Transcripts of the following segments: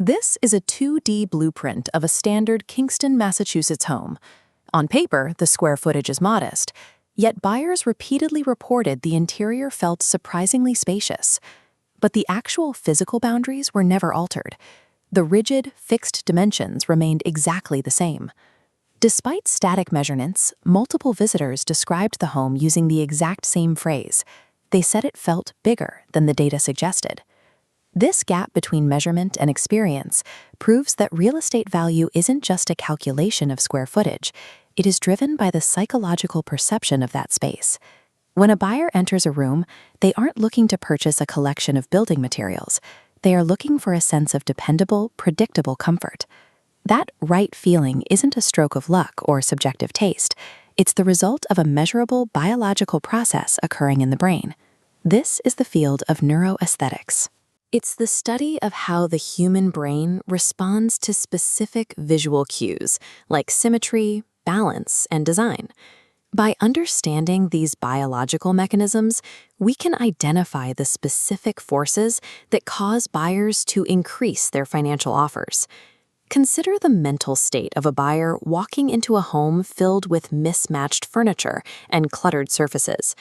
This is a 2D blueprint of a standard Kingston, Massachusetts home. On paper, the square footage is modest, yet buyers repeatedly reported the interior felt surprisingly spacious. But the actual physical boundaries were never altered. The rigid, fixed dimensions remained exactly the same. Despite static measurements, multiple visitors described the home using the exact same phrase. They said it felt bigger than the data suggested. This gap between measurement and experience proves that real estate value isn't just a calculation of square footage. It is driven by the psychological perception of that space. When a buyer enters a room, they aren't looking to purchase a collection of building materials. They are looking for a sense of dependable, predictable comfort. That right feeling isn't a stroke of luck or subjective taste. It's the result of a measurable biological process occurring in the brain. This is the field of neuroaesthetics. It's the study of how the human brain responds to specific visual cues, like symmetry, balance, and design. By understanding these biological mechanisms, we can identify the specific forces that cause buyers to increase their financial offers. Consider the mental state of a buyer walking into a home filled with mismatched furniture and cluttered surfaces.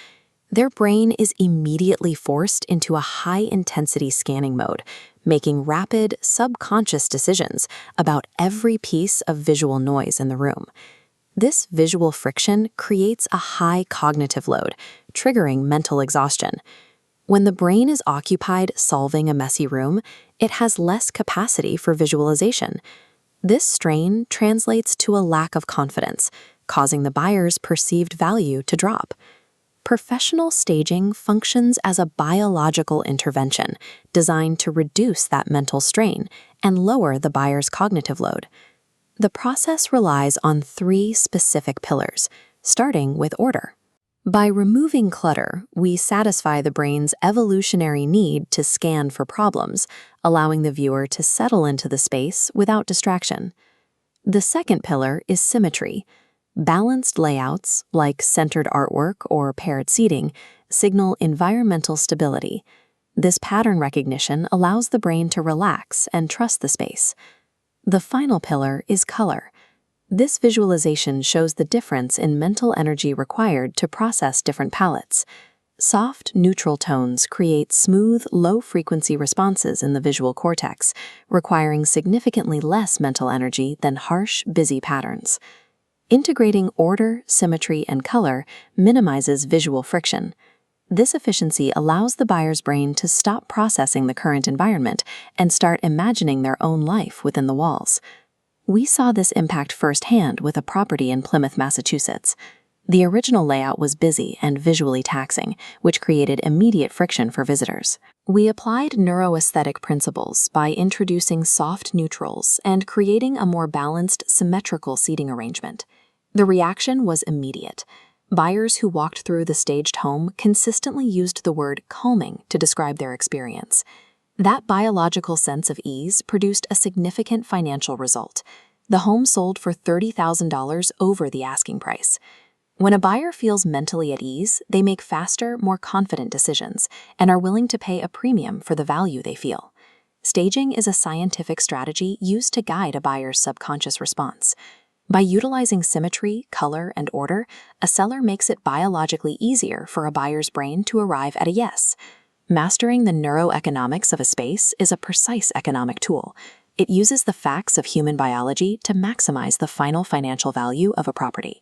Their brain is immediately forced into a high-intensity scanning mode, making rapid, subconscious decisions about every piece of visual noise in the room. This visual friction creates a high cognitive load, triggering mental exhaustion. When the brain is occupied solving a messy room, it has less capacity for visualization. This strain translates to a lack of confidence, causing the buyer's perceived value to drop. Professional staging functions as a biological intervention designed to reduce that mental strain and lower the buyer's cognitive load. The process relies on 3 specific pillars, starting with order. By removing clutter, we satisfy the brain's evolutionary need to scan for problems, allowing the viewer to settle into the space without distraction. The second pillar is symmetry. Balanced layouts, like centered artwork or paired seating, signal environmental stability. This pattern recognition allows the brain to relax and trust the space. The final pillar is color. This visualization shows the difference in mental energy required to process different palettes. Soft, neutral tones create smooth, low-frequency responses in the visual cortex, requiring significantly less mental energy than harsh, busy patterns. Integrating order, symmetry, and color minimizes visual friction. This efficiency allows the buyer's brain to stop processing the current environment and start imagining their own life within the walls. We saw this impact firsthand with a property in Plymouth, Massachusetts. The original layout was busy and visually taxing, which created immediate friction for visitors. We applied neuroaesthetic principles by introducing soft neutrals and creating a more balanced, symmetrical seating arrangement. The reaction was immediate. Buyers who walked through the staged home consistently used the word calming to describe their experience. That biological sense of ease produced a significant financial result. The home sold for $30,000 over the asking price. When a buyer feels mentally at ease, they make faster, more confident decisions and are willing to pay a premium for the value they feel. Staging is a scientific strategy used to guide a buyer's subconscious response. By utilizing symmetry, color, and order, a seller makes it biologically easier for a buyer's brain to arrive at a yes. Mastering the neuroeconomics of a space is a precise economic tool. It uses the facts of human biology to maximize the final financial value of a property.